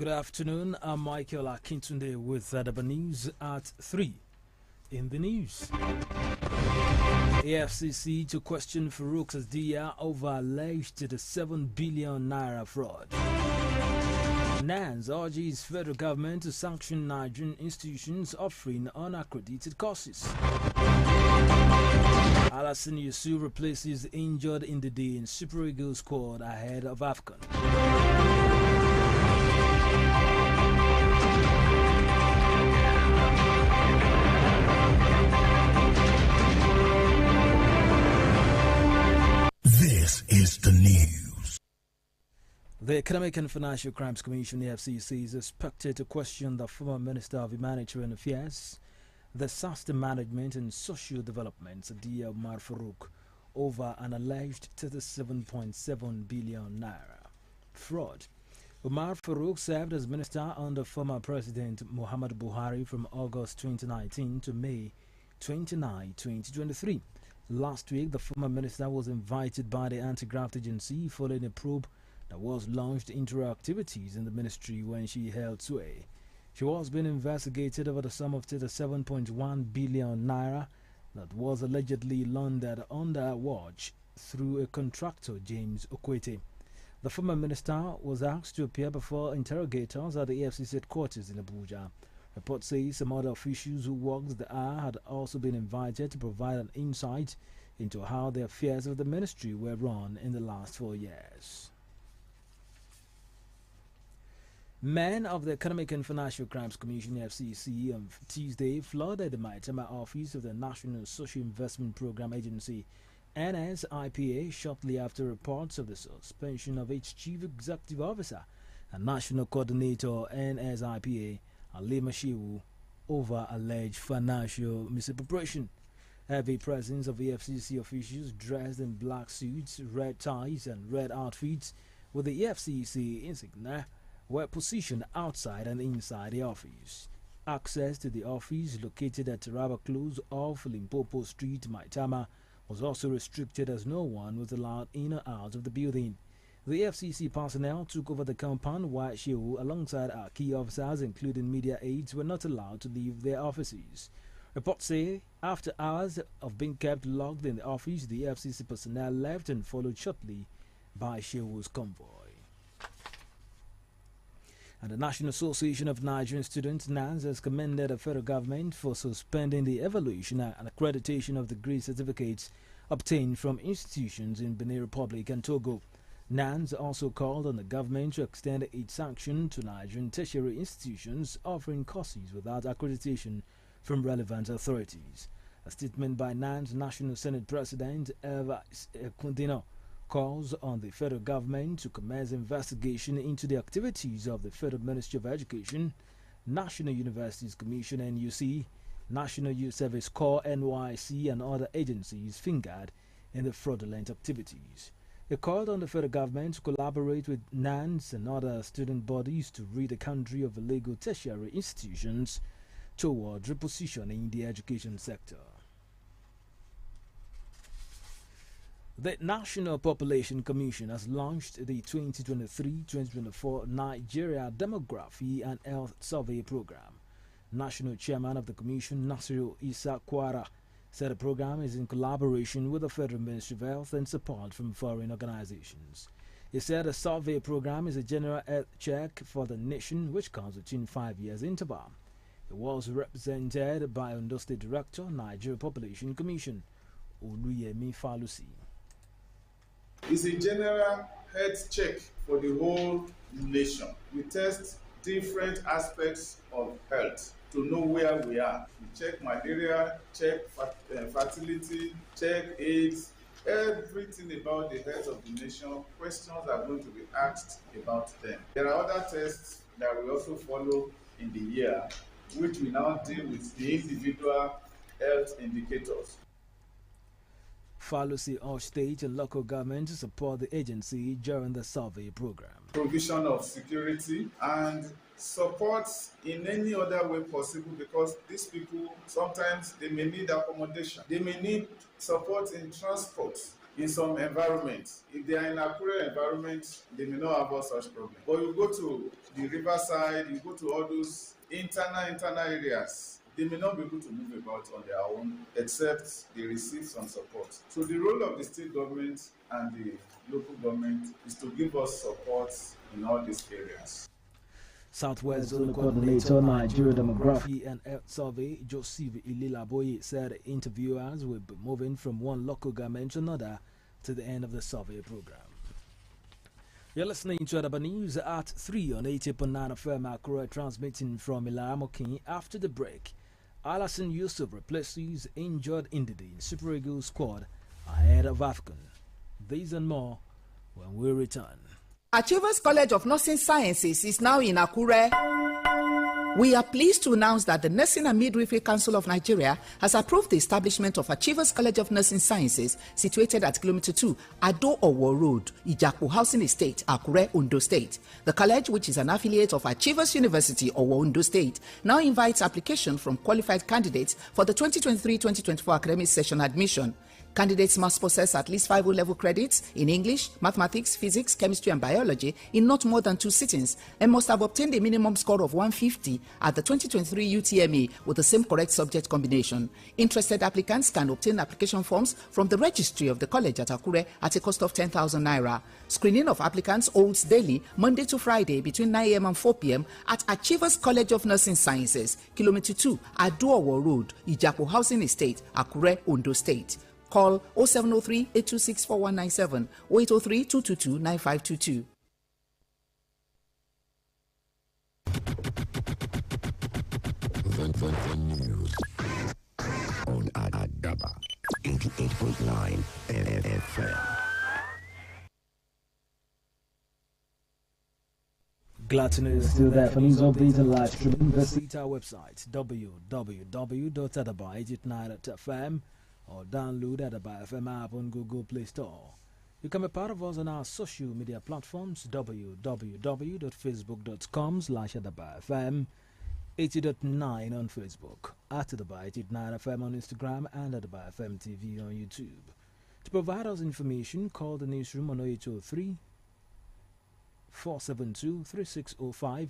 Good afternoon. I'm Michael Akintunde with Adaba News at 3 in the news. AFCC to question Farouk Asdia over alleged to the 7 billion naira fraud. NANS urges federal government to sanction Nigerian institutions offering unaccredited courses. Alassane Yusuf replaces injured in the day in Super Eagles squad ahead of AFCON. This is the news. The Economic and Financial Crimes Commission, the FCC, is expected to question the former Minister of Humanitarian Affairs, Disaster Management and Social Development, Sadiya Umar Farouk, over an alleged 37.7 billion naira fraud. Umar Farouk served as minister under former President Muhammadu Buhari from August 2019 to May 29, 2023. Last week, the former minister was invited by the Anti-Graft Agency following a probe that was launched into her activities in the ministry when she held sway. She was being investigated over the sum of 37.1 billion naira that was allegedly laundered under her watch through a contractor, James Okwete. The former minister was asked to appear before interrogators at the EFCC headquarters in Abuja. Reports say some other officials who worked the hour had also been invited to provide an insight into how the affairs of the ministry were run in the last 4 years. Men of the Economic and Financial Crimes Commission (FCC) on Tuesday flooded the Maitama office of the National Social Investment Program Agency (NSIPA) shortly after reports of the suspension of its chief executive officer and national coordinator NSIPA, Alima Shehu, over alleged financial misappropriation. Heavy presence of EFCC officials dressed in black suits, red ties, and red outfits with the EFCC insignia were positioned outside and inside the office. Access to the office, located at Taraba Close off Limpopo Street, Maitama, was also restricted as no one was allowed in or out of the building. The FCC personnel took over the compound while Shehu, alongside our key officers including media aides, were not allowed to leave their offices. Reports say after hours of being kept locked in the office, the FCC personnel left and followed shortly by Shehu's convoy. And the National Association of Nigerian Students (NANS) has commended the federal government for suspending the evaluation and accreditation of degree certificates obtained from institutions in Benin Republic and Togo. NANS also called on the government to extend its sanction to Nigerian tertiary institutions offering courses without accreditation from relevant authorities. A statement by NANS National Senate President Eva Kundino calls on the federal government to commence investigation into the activities of the Federal Ministry of Education, National Universities Commission (NUC), National Youth Service Corps (NYC), and other agencies fingered in the fraudulent activities. He called on the federal government to collaborate with NANS and other student bodies to rid the country of illegal tertiary institutions toward repositioning the education sector. The National Population Commission has launched the 2023-2024 Nigeria Demography and Health Survey Program. National Chairman of the Commission, Nasiru Isa Kwara, said the program is in collaboration with the Federal Ministry of Health and support from foreign organizations. He said the survey program is a general health check for the nation which comes within 5 years interval. It was represented by Ondo State Director, Nigeria Population Commission, Oluyemi Falusi. It's a general health check for the whole nation. We test different aspects of health to know where we are. We check malaria, check fertility, check AIDS, everything about the health of the nation. Questions are going to be asked about them. There are other tests that we also follow in the year, which we now deal with the individual health indicators. Falusi urged state and local government to support the agency during the survey program. Provision of security and support in any other way possible, because these people sometimes they may need accommodation, they may need support in transport, in some environments. If they are in Akure environment, they may not have all such problem. But you go to the riverside, you go to all those internal areas, they may not be able to move about on their own except they receive some support. So the role of the state government and the local government is to give us support in all these areas. Southwest Zone Coordinator, Nigeria Demography and Health Survey, Joseph Ililaboye, said interviewers will be moving from one local government to another to the end of the survey program. You're listening to Adaba News at 3 on 80.9 FM Accra, transmitting from Ilamokin. After the break, Alassane Yusuf replaces injured Ndidi in Super Eagles squad ahead of AFCON. These and more when we return. Achievers College of Nursing Sciences is now in Akure. We are pleased to announce that the Nursing and Midwifery Council of Nigeria has approved the establishment of Achievers College of Nursing Sciences situated at Kilometer 2, Ado-Owo Road, Ijaku Housing Estate, Akure, Ondo State. The college, which is an affiliate of Achievers University, Owo, Ondo State, now invites application from qualified candidates for the 2023-2024 academic session admission. Candidates must possess at least 5 O-level credits in English, mathematics, physics, chemistry, and biology in not more than 2 sittings, and must have obtained a minimum score of 150 at the 2023 UTME with the same correct subject combination. Interested applicants can obtain application forms from the registry of the college at Akure at a cost of 10,000 naira. Screening of applicants holds daily, Monday to Friday, between 9 a.m. and 4 p.m. at Achievers College of Nursing Sciences, Kilometer 2, Ado-Owo Road, Ijaku Housing Estate, Akure, Ondo State. Call 0703-826-4197 or 803-222-9522. The news on Adaba 88.9 FM. Glad to know you're still there. For news updates and live streaming, visit our website www.adaba889.fm or download Adaba FM app on Google Play Store. You can be part of us on our social media platforms www.facebook.com/AdabaFM 80.9 on Facebook, at Adaba 89FM on Instagram, and Adaba FM TV on YouTube. To provide us information, call the newsroom on 0803-472-3605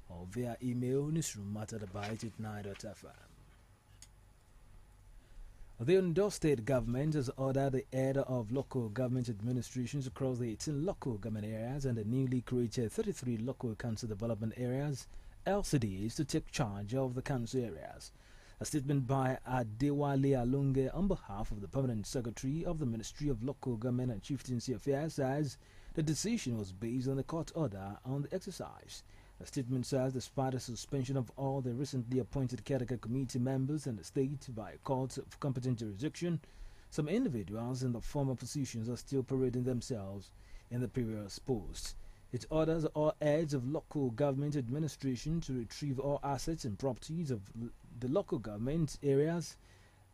or via email newsroom@adaba889.fm. The Ondo State government has ordered the head of local government administrations across the 18 local government areas and the newly created 33 local council development areas, LCDs, to take charge of the council areas. A statement by Adewale Alunge on behalf of the Permanent Secretary of the Ministry of Local Government and Chieftaincy Affairs says the decision was based on the court order on the exercise. The statement says despite the suspension of all the recently appointed caretaker committee members in the state by courts of competent jurisdiction, some individuals in the former positions are still parading themselves in the previous posts. It orders all heads of local government administration to retrieve all assets and properties of the local government areas,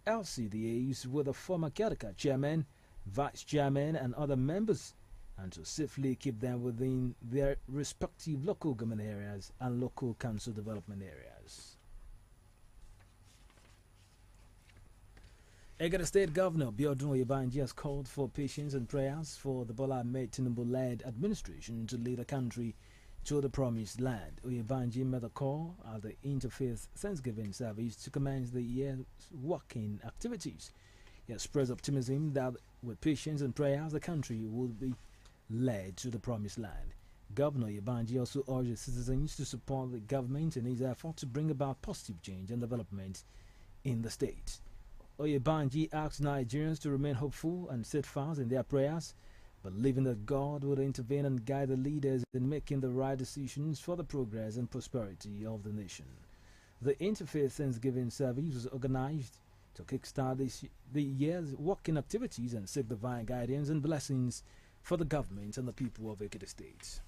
LCDAs, with the former caretaker chairman, vice chairman, and other members, and to safely keep them within their respective local government areas and local council development areas. Egada State Governor Biodun Oyebanji has called for patience and prayers for the Bola Ahmed Tinubu-led administration to lead the country to the promised land. Oyebanji made a call at the Interfaith Thanksgiving service to commence the year's working activities. He expressed optimism that with patience and prayers, the country will be led to the promised land. Governor Oyebanji also urged citizens to support the government in its effort to bring about positive change and development in the state. Oyebanji asked Nigerians to remain hopeful and steadfast in their prayers, believing that God would intervene and guide the leaders in making the right decisions for the progress and prosperity of the nation. The Interfaith Thanksgiving service was organized to kickstart the year's working activities and seek divine guidance and blessings for the government and the people of Ekiti State.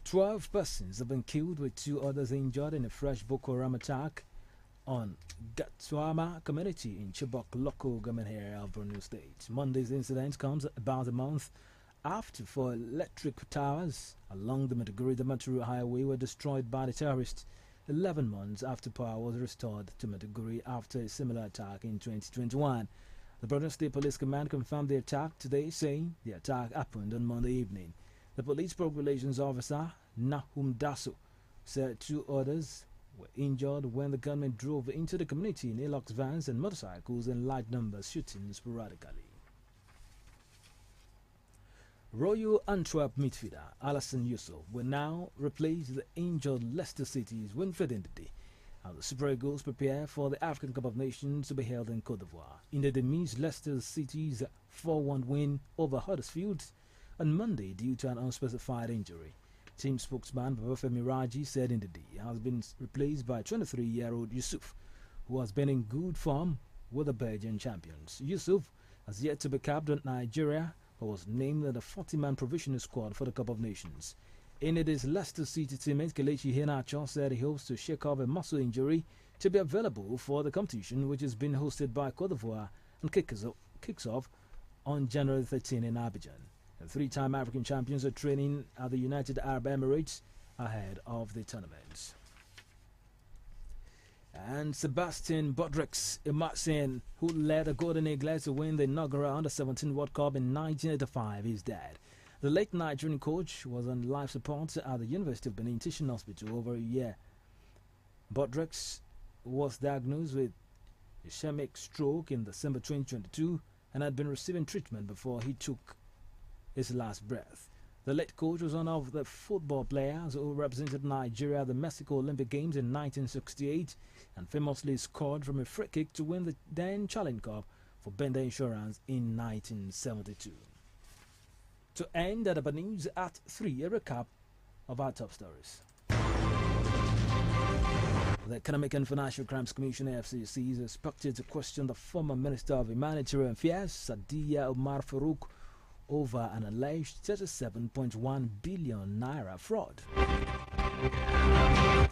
12 persons have been killed with 2 others injured in a fresh Boko Haram attack on Gatswama community in Chibok local government area of Borno State. Monday's incident comes about a month after 4 electric towers along the Maiduguri-Damaturu highway were destroyed by the terrorists 11 months after power was restored to Maiduguri after a similar attack in 2021. The Borno State Police Command confirmed the attack today, saying the attack happened on Monday evening. The Police Public Relations Officer, Nahum Daso, said 2 others were injured when the gunmen drove into the community in Hilux vans and motorcycles in large numbers, shooting sporadically. Royal Antwerp midfielder Alassane Yusuf will now replace the injured Leicester City's Winfred Ndidi as the Super Eagles prepare for the African Cup of Nations to be held in Cote d'Ivoire. Ndidi missed Leicester City's 4-1 win over Huddersfield on Monday due to an unspecified injury. Team spokesman Babafemi Raji said Ndidi has been replaced by 23-year-old Yusuf, who has been in good form with the Belgian champions. Yusuf has yet to be capped with Nigeria, but was named in the 40-man provisional squad for the Cup of Nations. Ndidi's Leicester City teammate Kelechi Iheanacho said he hopes to shake off a muscle injury to be available for the competition, which has been hosted by Cote d'Ivoire and kicks off on January 13 in Abidjan. The 3-time African champions are training at the United Arab Emirates ahead of the tournament. And Sebastian Bodrix Emerson, who led the Golden Eagles to win the inaugural Under-17 World Cup in 1985, is dead. The late Nigerian coach was on life support at the University of Benin Teaching Hospital over a year. Bodrix was diagnosed with ischemic stroke in December 2022 and had been receiving treatment before he took his last breath. The late coach was one of the football players who represented Nigeria at the Mexico Olympic Games in 1968 and famously scored from a free kick to win the then Challenge Cup for Bender Insurance in 1972. To end at the news at 3, a recap of our top stories. The Economic and Financial Crimes Commission (EFCC) is expected to question the former Minister of Humanitarian Affairs, Sadiya Umar Farouk, over an alleged 37.1 billion naira fraud.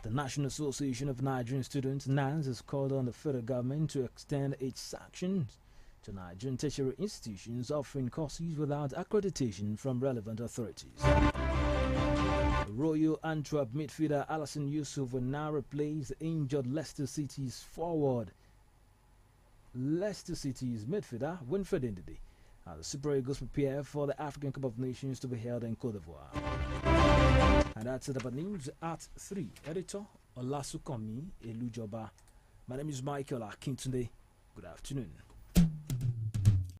The National Association of Nigerian Students (NANS) has called on the federal government to extend its sanctions to Nigerian tertiary institutions offering courses without accreditation from relevant authorities. Royal Antwerp midfielder Alassane Yusuf will now replace the injured Leicester City's midfielder Winfred Ndidi as the Super Eagles prepare for the African Cup of Nations to be held in Cote d'Ivoire. And that's it about news at 3. Editor Olasukomi Elujoba. My name is Michael Akintunde. Good afternoon.